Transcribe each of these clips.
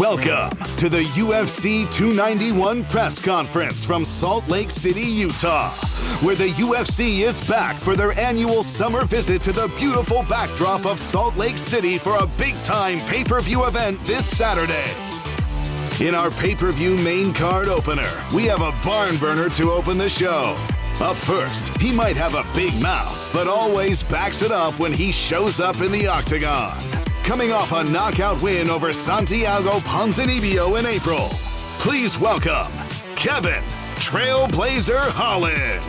Welcome to the UFC 291 press conference from Salt Lake City, Utah, where the UFC is back for their annual summer visit to the beautiful backdrop of Salt Lake City for a big-time pay-per-view event this Saturday. In our pay-per-view main card opener, we have a barn burner to open the show. Up first, he might have a big mouth, but always backs it up when he shows up in the octagon. Coming off a knockout win over Santiago Ponzinibbio in April, please welcome Kevin Trailblazer Holland.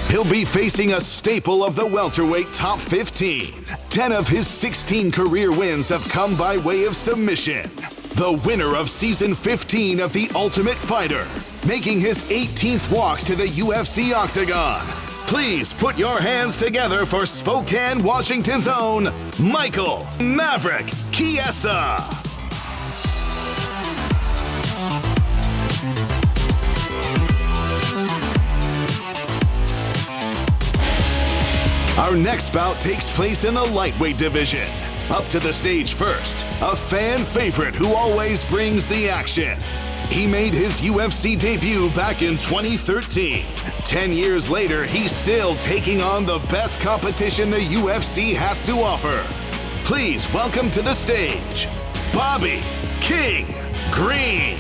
He'll be facing a staple of the welterweight top 15. 10 of his 16 career wins have come by way of submission. The winner of season 15 of The Ultimate Fighter, making his 18th walk to the UFC octagon. Please put your hands together for Spokane, Washington's own Michael Maverick Chiesa. Our next bout takes place in the lightweight division. Up to the stage first, a fan favorite who always brings the action. He made his UFC debut back in 2013. 10 years later, he's still taking on the best competition the UFC has to offer. Please welcome to the stage, Bobby King Green.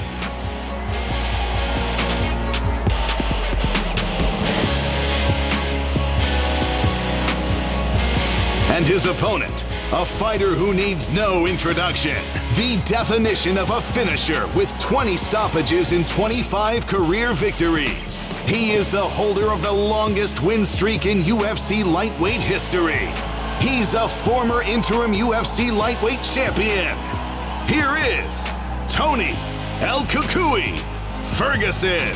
And his opponent, a fighter who needs no introduction. The definition of a finisher with 20 stoppages in 25 career victories. He is the holder of the longest win streak in UFC lightweight history. He's a former interim UFC lightweight champion. Here is Tony El Cucuy Ferguson.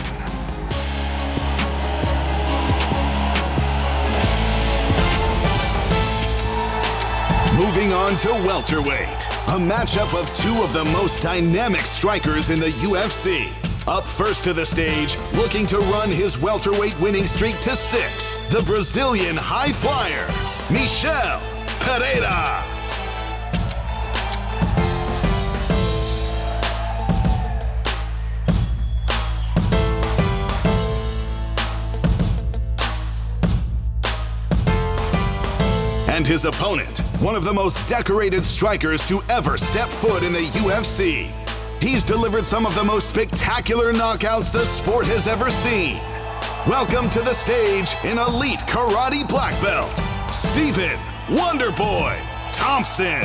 Moving on to welterweight, a matchup of two of the most dynamic strikers in the UFC. Up first to the stage, looking to run his welterweight winning streak to 6, the Brazilian high flyer, Michel Pereira. And his opponent, one of the most decorated strikers to ever step foot in the UFC. He's delivered some of the most spectacular knockouts the sport has ever seen. Welcome to the stage in elite karate black belt, Stephen Wonderboy Thompson.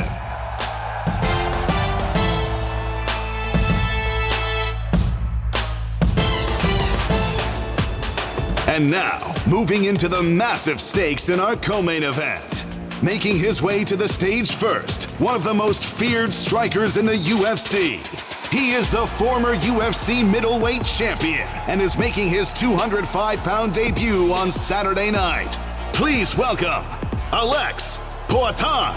And now, moving into the massive stakes in our co-main event. Making his way to the stage first, one of the most feared strikers in the UFC. He is the former UFC middleweight champion and is making his 205-pound debut on Saturday night. Please welcome Alex Poatan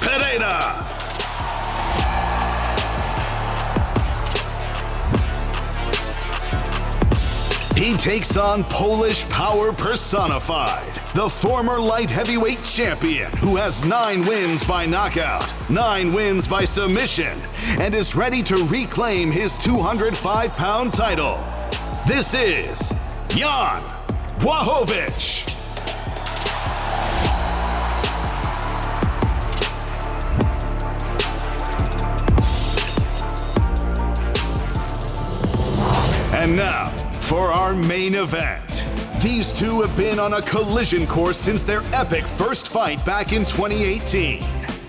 Pereira. He takes on Polish power personified, the former light heavyweight champion who has 9 wins by knockout, 9 wins by submission, and is ready to reclaim his 205-pound title. This is Jan Blachowicz. And now, for our main event. These two have been on a collision course since their epic first fight back in 2018.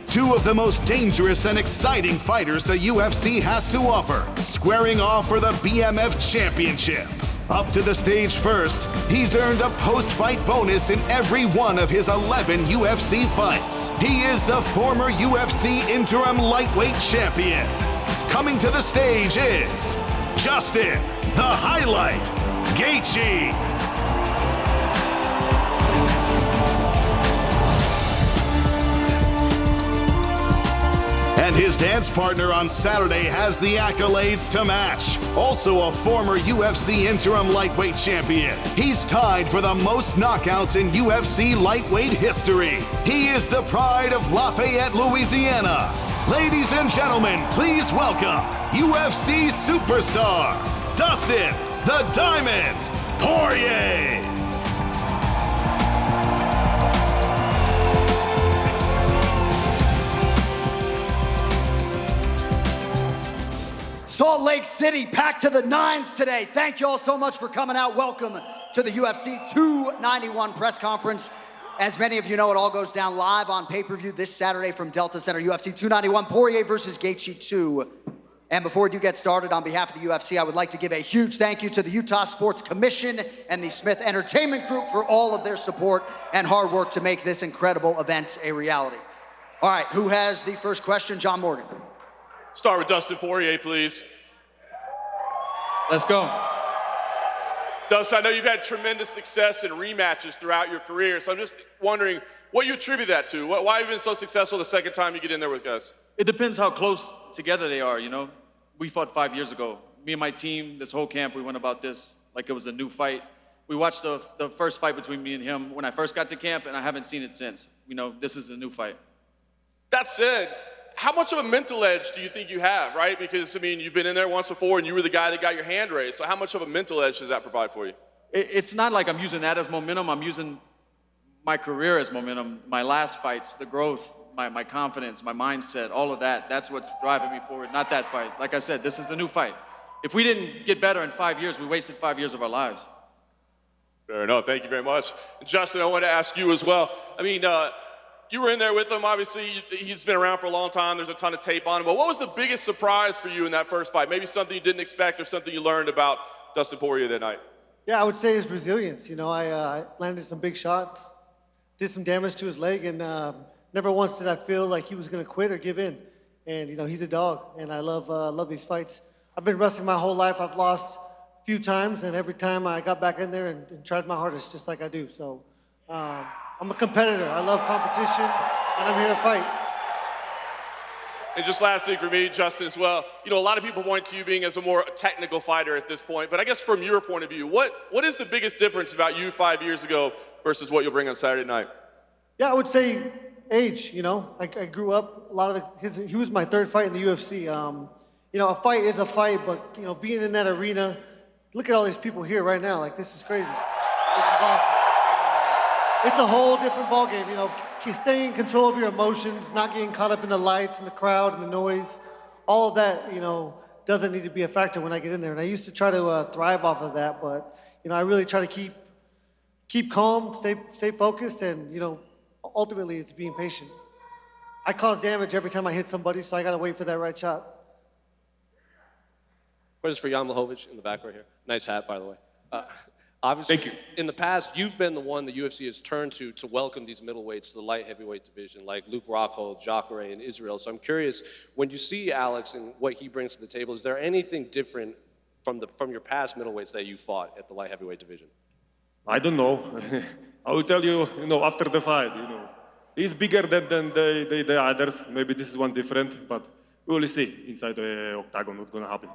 Two of the most dangerous and exciting fighters the UFC has to offer, squaring off for the BMF Championship. Up to the stage first, he's earned a post-fight bonus in every one of his 11 UFC fights. He is the former UFC interim lightweight champion. Coming to the stage is Dustin, the Highlight, Gaethje. And His dance partner on Saturday has the accolades to match. Also a former UFC interim lightweight champion. He's tied for the most knockouts in UFC lightweight history. He is the pride of Lafayette, Louisiana. Ladies and gentlemen, please welcome UFC superstar, Dustin the Diamond Poirier. Salt Lake City packed to the nines today. Thank you all so much for coming out. Welcome to the UFC 291 press conference. As many of you know, it all goes down live on pay-per-view this Saturday from Delta Center. UFC 291, Poirier versus Gaethje 2. And before we do get started, on behalf of the UFC, I would like to give a huge thank you to the Utah Sports Commission and the Smith Entertainment Group for all of their support and hard work to make this incredible event a reality. All right, who has the first question? John Morgan. Start with Dustin Poirier, please. Let's go. Dustin, I know you've had tremendous success in rematches throughout your career, so I'm just wondering what you attribute that to. Why have you been so successful the second time you get in there with guys? It depends how close together they are, you know? We fought 5 years ago. Me and my team, this whole camp, we went about this like it was a new fight. We watched the first fight between me and him when I first got to camp, and I haven't seen it since. You know, this is a new fight. That said, how much of a mental edge do you think you have, right? Because, I mean, you've been in there once before, and you were the guy that got your hand raised. So how much of a mental edge does that provide for you? It's not like I'm using that as momentum. I'm using my career as momentum. My last fights, the growth, my confidence, my mindset, all of that, that's what's driving me forward, not that fight. Like I said, this is a new fight. If we didn't get better in 5 years, we wasted 5 years of our lives. Fair enough. Thank you very much. Justin, I want to ask you as well. I mean, you were in there with him, obviously. He's been around for a long time. There's a ton of tape on him. But what was the biggest surprise for you in that first fight? Maybe something you didn't expect or something you learned about Dustin Poirier that night? Yeah, I would say his resilience. You know, I landed some big shots, did some damage to his leg, and never once did I feel like he was going to quit or give in. And, you know, he's a dog, and I love these fights. I've been wrestling my whole life. I've lost a few times, and every time I got back in there and tried my hardest, just like I do. So I'm a competitor. I love competition, and I'm here to fight. And just last thing for me, Justin, as well, you know, a lot of people point to you being as a more technical fighter at this point, but I guess from your point of view, what is the biggest difference about you 5 years ago versus what you'll bring on Saturday night? Yeah, I would say age, you know. I grew up, a lot of he was my third fight in the UFC. You know, a fight is a fight, but, you know, being in that arena, look at all these people here right now. Like, this is crazy. This is awesome. It's a whole different ballgame, you know, staying in control of your emotions, not getting caught up in the lights and the crowd and the noise. All of that, you know, doesn't need to be a factor when I get in there. And I used to try to thrive off of that, but, you know, I really try to keep calm, stay focused, and, you know, ultimately it's being patient. I cause damage every time I hit somebody, so I got to wait for that right shot. Questions for Jan Blachowicz in the back right here. Nice hat, by the way. Obviously, Thank you. In the past, you've been the one the UFC has turned to welcome these middleweights to the light heavyweight division, like Luke Rockhold, Jacare, and Israel. So I'm curious, when you see Alex and what he brings to the table, is there anything different from your past middleweights that you fought at the light heavyweight division? I don't know. I will tell you, you know, after the fight, you know. He's bigger than the others. Maybe this is one different, but we will see inside the octagon what's going to happen.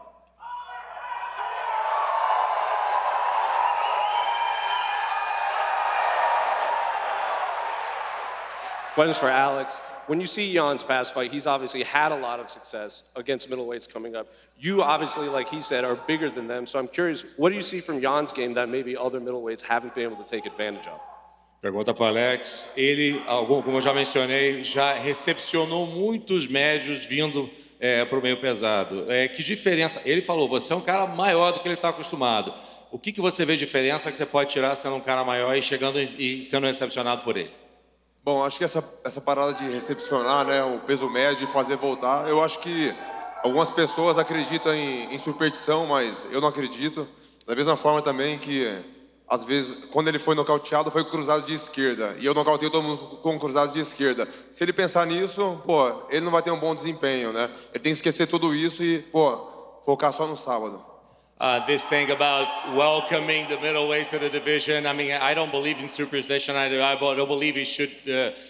Questions for Alex. When you see Jan's past fight, he's obviously had a lot of success against middleweights coming up. You obviously, like he said, are bigger than them. So I'm curious, what do you see from Jan's game that maybe other middleweights haven't been able to take advantage of? Pergunta para o Alex. Ele, como eu já mencionei, já recepcionou muitos médios vindo para o meio pesado. Que diferença? Ele falou, você é um cara maior do que ele está acostumado. O que você vê de diferença que você pode tirar sendo um cara maior e chegando e sendo recepcionado por ele? Bom, acho que essa parada de recepcionar, né, o peso médio e fazer voltar, eu acho que algumas pessoas acreditam em superstição, mas eu não acredito. Da mesma forma também que, às vezes, quando ele foi nocauteado, foi cruzado de esquerda. E eu nocautei todo mundo com cruzado de esquerda. Se ele pensar nisso, pô, ele não vai ter um bom desempenho, né? Ele tem que esquecer tudo isso e, pô, focar só no sábado. This thing about welcoming the middleweights to the division. I mean, I don't believe in superstition. I don't believe he should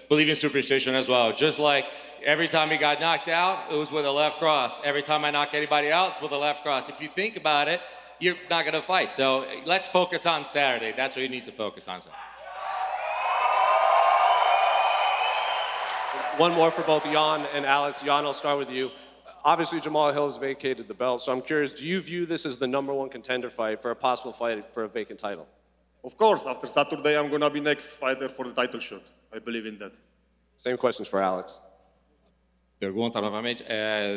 believe in superstition as well. Just like Every time he got knocked out, it was with a left cross. Every time I knock anybody out, it's with a left cross. If you think about it, you're not going to fight. So let's focus on Saturday. That's what you need to focus on. One more for both Jan and Alex. Jan, I'll start with you. Obviously, Jamal Hill has vacated the belt, so I'm curious, do you view this as the #1 contender fight for a possible fight for a vacant title? Of course, after Saturday, I'm going to be next fighter for the title shot. I believe in that. Same questions for Alex. Pergunta novamente,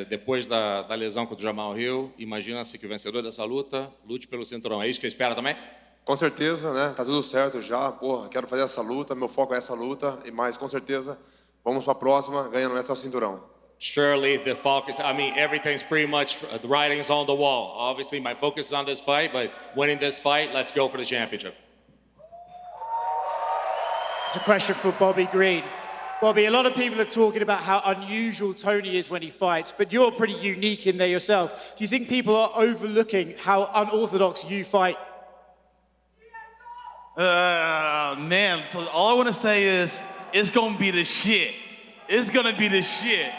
depois da lesão contra o Jamal Hill, imagina-se que o vencedor dessa luta lute pelo cinturão. É isso que espera também? Com certeza, né? Tá tudo certo já. Porra, quero fazer essa luta, meu foco é essa luta. E mais, com certeza, vamos para a próxima, ganhando essa cinturão. Surely the focus, I mean, everything's pretty much, the writing's on the wall. Obviously, my focus is on this fight, but winning this fight, let's go for the championship. It's a question for Bobby Green. Bobby, a lot of people are talking about how unusual Tony is when he fights, but you're pretty unique in there yourself. Do you think people are overlooking how unorthodox you fight? Man, so all I want to say is, it's going to be the shit. It's going to be the shit.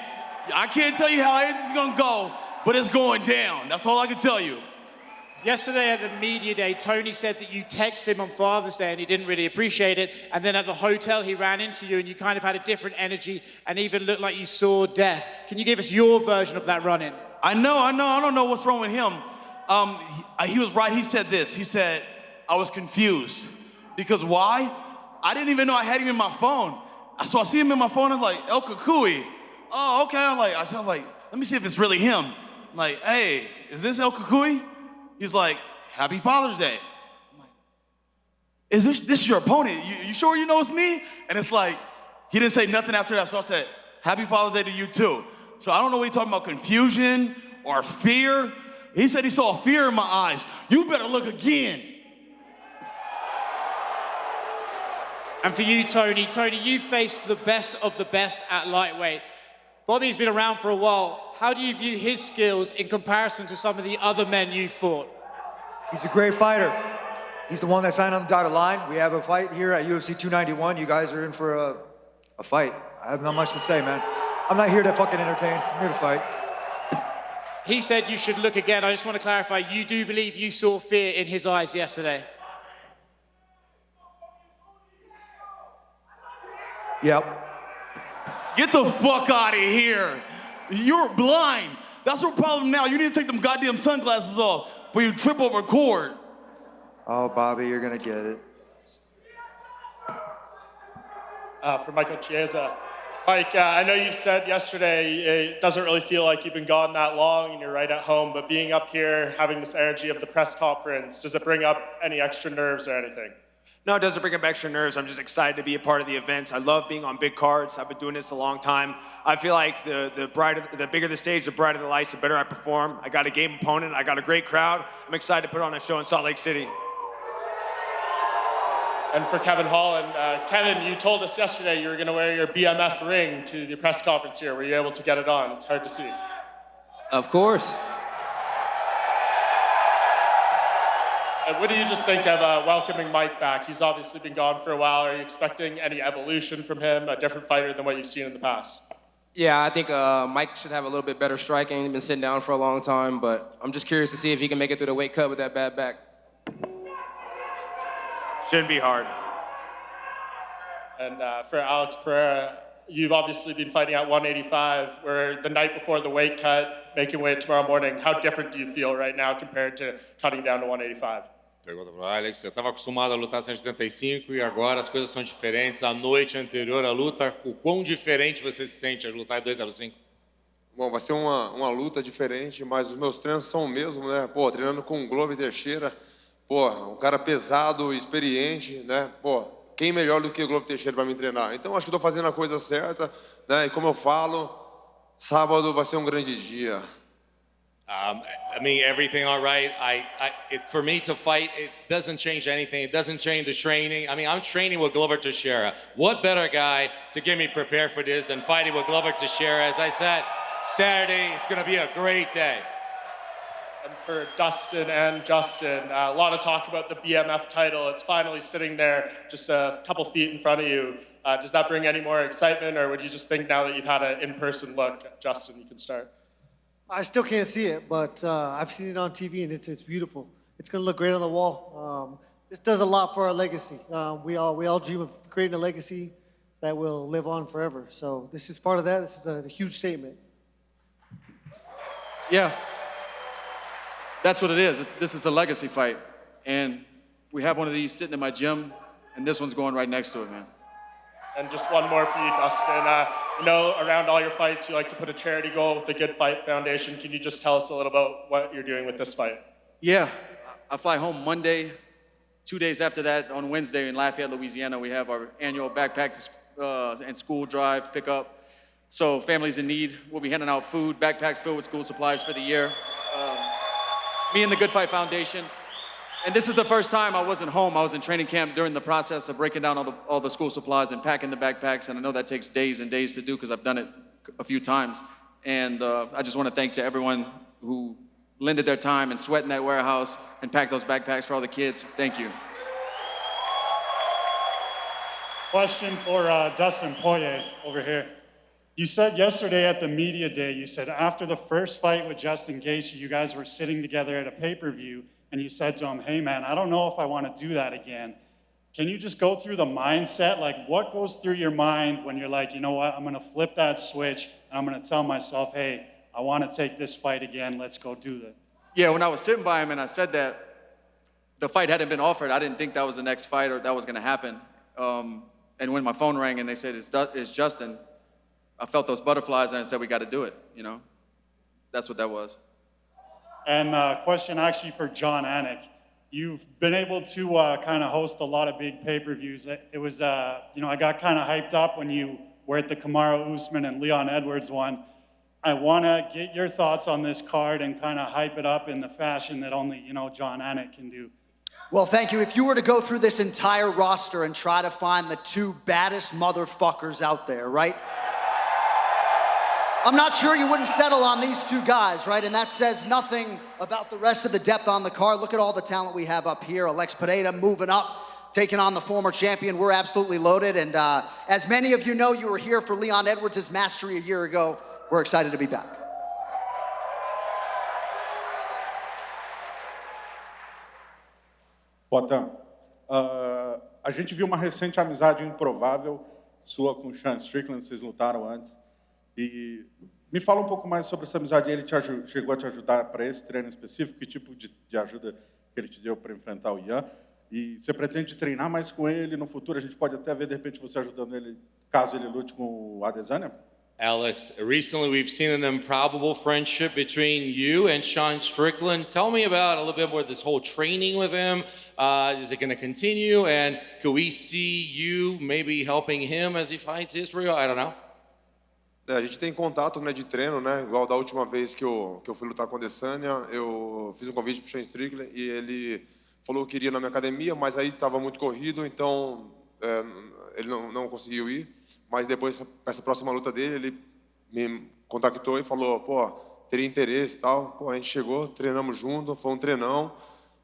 I can't tell you how everything's going to go, but it's going down. That's all I can tell you. Yesterday at the media day, Tony said that you texted him on Father's Day and he didn't really appreciate it. And then at the hotel, he ran into you and you kind of had a different energy and even looked like you saw death. Can you give us your version of that run-in? I know. I don't know what's wrong with him. He was right. He said this. He said, I was confused. Because why? I didn't even know I had him in my phone. So I see him in my phone, I'm like, El Kukui. Oh, okay. I said, let me see if it's really him. I'm like, hey, is this El Kukui? He's like, Happy Father's Day. I'm like, is this your opponent? You sure you know it's me? And it's like, he didn't say nothing after that. So I said, Happy Father's Day to you too. So I don't know what he's talking about, confusion or fear. He said he saw fear in my eyes. You better look again. And for you, Tony, you faced the best of the best at lightweight. Bobby's been around for a while. How do you view his skills in comparison to some of the other men you fought? He's a great fighter. He's the one that signed on the dotted line. We have a fight here at UFC 291. You guys are in for a fight. I have not much to say, man. I'm not here to fucking entertain. I'm here to fight. He said you should look again. I just want to clarify, you do believe you saw fear in his eyes yesterday? Yep. Get the fuck out of here. You're blind. That's your problem now. You need to take them goddamn sunglasses off before you trip over a cord. Oh, Bobby, you're gonna get it. For Michael Chiesa. Mike, I know you said yesterday it doesn't really feel like you've been gone that long and you're right at home, but being up here, having this energy of the press conference, does it bring up any extra nerves or anything? No, it doesn't bring up extra nerves. I'm just excited to be a part of the events. I love being on big cards. I've been doing this a long time. I feel like the bigger the stage, the brighter the lights, the better I perform. I got a game opponent. I got a great crowd. I'm excited to put on a show in Salt Lake City. And for Kevin Holland, Kevin, you told us yesterday you were going to wear your BMF ring to the press conference here. Were you able to get it on? It's hard to see. Of course. What do you just think of welcoming Mike back? He's obviously been gone for a while. Are you expecting any evolution from him, a different fighter than what you've seen in the past? Yeah, I think Mike should have a little bit better striking. He's been sitting down for a long time, but I'm just curious to see if he can make it through the weight cut with that bad back. Shouldn't be hard. And for Alex Pereira, you've obviously been fighting at 185, where the night before the weight cut, making weight tomorrow morning. How different do you feel right now compared to cutting down to 185? Pergunta para o Alex, você estava acostumado a lutar 185 e agora as coisas são diferentes. A noite anterior à luta, o quão diferente você se sente a lutar em 205? Bom, vai ser uma luta diferente, mas os meus treinos são o mesmo, né? Pô, treinando com o Glover Teixeira, pô, um cara pesado, experiente, né? Pô, quem melhor do que o Glover Teixeira para me treinar? Então acho que estou fazendo a coisa certa, né? E como eu falo, sábado vai ser um grande dia. I mean, everything all right. For me to fight, it doesn't change anything. It doesn't change the training. I mean, I'm training with Glover Teixeira. What better guy to get me prepared for this than fighting with Glover Teixeira? As I said, Saturday, it's going to be a great day. And for Dustin and Justin, a lot of talk about the BMF title. It's finally sitting there just a couple feet in front of you. Does that bring any more excitement, or would you just think now that you've had an in-person look, Justin, you can start? I still can't see it, but I've seen it on TV, and it's beautiful. It's going to look great on the wall. This does a lot for our legacy. We all dream of creating a legacy that will live on forever. So this is part of that. This is a huge statement. Yeah, that's what it is. This is a legacy fight. And we have one of these sitting in my gym, and this one's going right next to it, man. And just one more for you, Dustin. You know, around all your fights, you like to put a charity goal with the Good Fight Foundation. Can you just tell us a little about what you're doing with this fight? Yeah, I fly home Monday. 2 days after that, on Wednesday in Lafayette, Louisiana, we have our annual backpack and school drive pickup. So families in need, we'll be handing out food, backpacks filled with school supplies for the year. Me and the Good Fight Foundation. And this is the first time I wasn't home. I was in training camp during the process of breaking down all the school supplies and packing the backpacks. And I know that takes days and days to do because I've done it a few times. And I just want to thank to everyone who lended their time and sweat in that warehouse and packed those backpacks for all the kids. Thank you. Question for Dustin Poirier over here. You said yesterday at the media day, you said after the first fight with Justin Gaethje, you guys were sitting together at a pay-per-view, and you said to him, hey man, I don't know if I want to do that again. Can you just go through the mindset? Like, what goes through your mind when you're like, you know what, I'm going to flip that switch, and I'm going to tell myself, hey, I want to take this fight again, let's go do that. Yeah, when I was sitting by him and I said that, the fight hadn't been offered, I didn't think that was the next fight or that was going to happen. And when my phone rang and they said, it's Justin, I felt those butterflies and I said, we got to do it, you know? That's what that was. And question actually for John Anik. You've been able to kind of host a lot of big pay-per-views. It was, you know, I got kind of hyped up when you were at the Kamaru Usman and Leon Edwards one. I want to get your thoughts on this card and kind of hype it up in the fashion that only, you know, John Anik can do. Well, thank you. If you were to go through this entire roster and try to find the two baddest motherfuckers out there, right? I'm not sure you wouldn't settle on these two guys, right? And that says nothing about the rest of the depth on the card. Look at all the talent we have up here. Alex Pereira moving up, taking on the former champion. We're absolutely loaded. And as many of you know, you were here for Leon Edwards' mastery a year ago. We're excited to be back. Potan, a gente viu uma recente amizade improvável sua com o Sean Strickland, vocês lutaram antes. E me fala um pouco mais sobre essa amizade. Ele chegou a te ajudar para esse treino específico? Que tipo de ajuda que ele te deu para enfrentar o Ian? E você pretende treinar mais com ele no futuro? A gente pode até ver, de repente, você ajudando ele, caso ele lute com o Adesanya? Alex, recently we've seen an improbable friendship between you and Sean Strickland. Tell me about a little bit more this whole training with him. Is it going to continue? And could we see you maybe helping him as he fights Israel? I don't know. A gente tem contato, né, de treino, né? Igual da última vez que eu fui lutar com a Adesanya, eu fiz um convite para o Sean Strickland e ele falou que queria ir na minha academia, mas aí estava muito corrido, então ele não conseguiu ir. Mas depois, essa próxima luta dele, ele me contactou e falou, pô, teria interesse e tal. Pô, a gente chegou, treinamos junto, foi um treinão,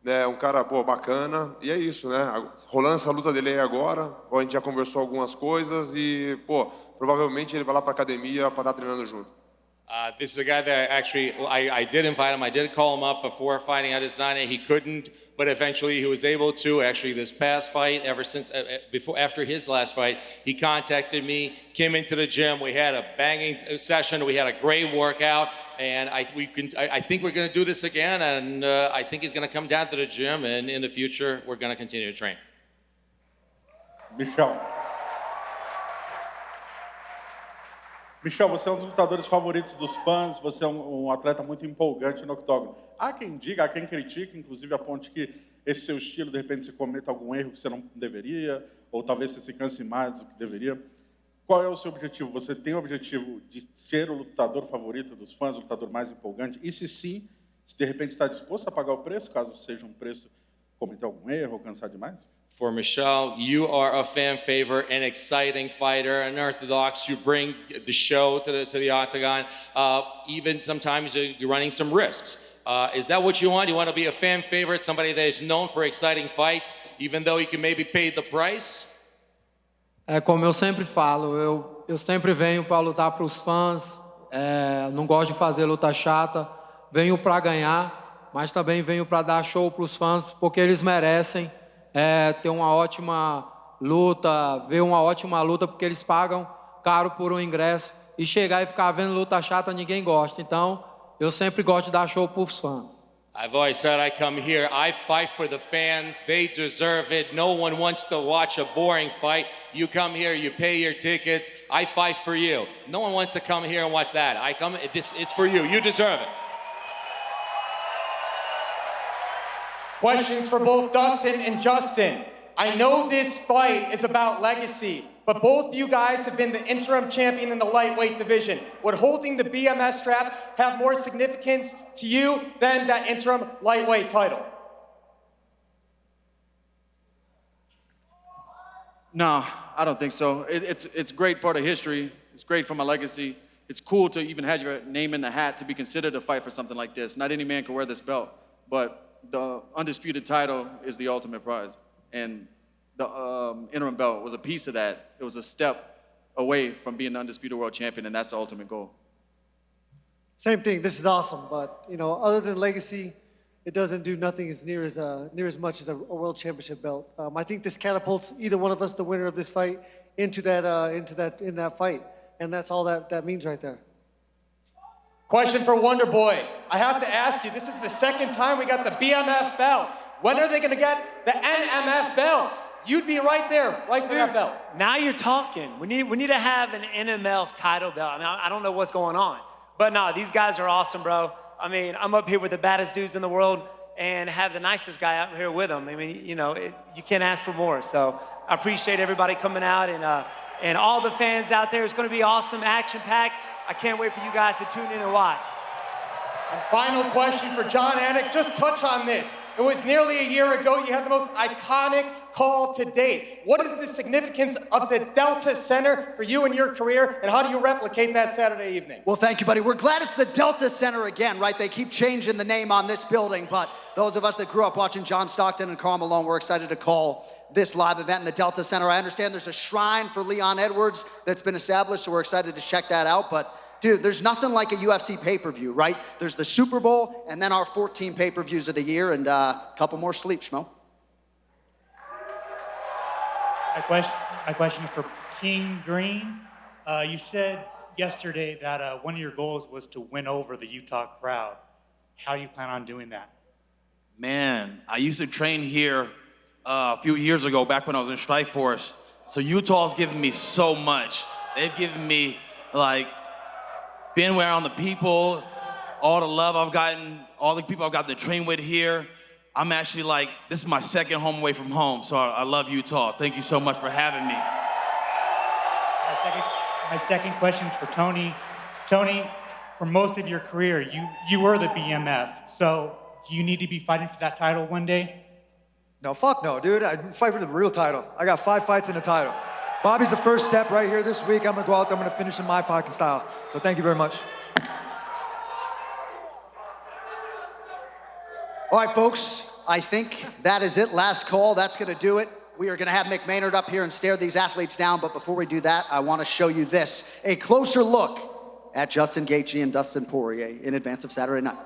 né, um cara, pô, bacana. E é isso, né? Rolando essa luta dele aí agora, a gente já conversou algumas coisas e, pô, provavelmente ele vai lá para a academia para estar treinando junto. This is a guy that actually, I did invite him. I did call him up before fighting Adesanya. He couldn't, but eventually he was able to. Actually, this past fight, ever since, after his last fight, he contacted me, came into the gym. We had a banging session. We had a great workout, and I think we're going to do this again. And I think he's going to come down to the gym, and in the future, we're going to continue to train. Michel, você é um dos lutadores favoritos dos fãs, você é um atleta muito empolgante no octógono. Há quem diga, há quem critique, inclusive aponte que esse seu estilo, de repente, você cometa algum erro que você não deveria, ou talvez você se canse mais do que deveria. Qual é o seu objetivo? Você tem o objetivo de ser o lutador favorito dos fãs, o lutador mais empolgante? E se sim, se de repente está disposto a pagar o preço, caso seja um preço cometer algum erro ou cansar demais? For Michelle, you are a fan favorite, an exciting fighter, unorthodox. You bring the show to the octagon. Even sometimes you're running some risks. Is that what you want? You want to be a fan favorite, somebody that is known for exciting fights, even though you can maybe pay the price? É como eu sempre falo, eu sempre venho para lutar para os fãs, não gosto de fazer luta chata, venho para ganhar, mas também venho para dar show para os fãs, porque eles merecem ter uma ótima luta, ver uma ótima luta, porque eles pagam caro por um ingresso, e chegar e ficar vendo luta chata ninguém gosta, então eu sempre gosto de dar show para os fãs. I've always said I come here, I fight for the fans, they deserve it. No one wants to watch a boring fight. You come here, you pay your tickets, I fight for you. No one wants to come here and watch that. It's for you, you deserve it. Questions for both Dustin and Justin. I know this fight is about legacy, but both you guys have been the interim champion in the lightweight division. Would holding the BMF strap have more significance to you than that interim lightweight title? No, I don't think so. It's a great part of history. It's great for my legacy. It's cool to even have your name in the hat to be considered to fight for something like this. Not any man can wear this belt, but the undisputed title is the ultimate prize. And the interim belt was a piece of that. It was a step away from being the undisputed world champion, and that's the ultimate goal. Same thing. This is awesome, but other than legacy, it doesn't do nothing as near as much as a world championship belt. I think this catapults either one of us, the winner of this fight, in that fight, and that's all that means right there. Question for Wonder Boy. I have to ask you. This is the second time we got the BMF belt. When are they going to get the NMF belt? You'd be right there, right for that belt. Now you're talking. We need to have an NMF title belt. I mean, I don't know what's going on. But no, these guys are awesome, bro. I mean, I'm up here with the baddest dudes in the world and have the nicest guy out here with them. I mean, you can't ask for more. So I appreciate everybody coming out and all the fans out there. It's going to be awesome, action-packed. I can't wait for you guys to tune in and watch. And final question for John Anik. Just touch on this. It was nearly a year ago. You had the most iconic call to date. What is the significance of the Delta Center for you and your career, and how do you replicate that Saturday evening? Well, thank you, buddy. We're glad it's the Delta Center again, right? They keep changing the name on this building, but those of us that grew up watching John Stockton and Karl Malone, we're excited to call this live event in the Delta Center. I understand there's a shrine for Leon Edwards that's been established, so we're excited to check that out, but dude, there's nothing like a UFC pay-per-view, right? There's the Super Bowl, and then our 14 pay-per-views of the year, and a couple more sleep, Schmo. My question is for King Green. You said yesterday that one of your goals was to win over the Utah crowd. How do you plan on doing that? Man, I used to train here a few years ago, back when I was in Strikeforce. So Utah's given me so much. They've given me, being around the people, all the love I've gotten, all the people I've got to train with here. I'm actually this is my second home away from home, so I love Utah. Thank you so much for having me. My second question is for Tony. Tony, for most of your career, you were the BMF, so do you need to be fighting for that title one day? No, fuck no, dude. I fight for the real title. I got 5 fights in the title. Bobby's the first step right here this week. I'm gonna go out there, I'm gonna finish in my fucking style. So thank you very much. All right, folks, I think that is it. Last call, that's gonna do it. We are gonna have Mick Maynard up here and stare these athletes down, but before we do that, I wanna show you this, a closer look at Justin Gaethje and Dustin Poirier in advance of Saturday night.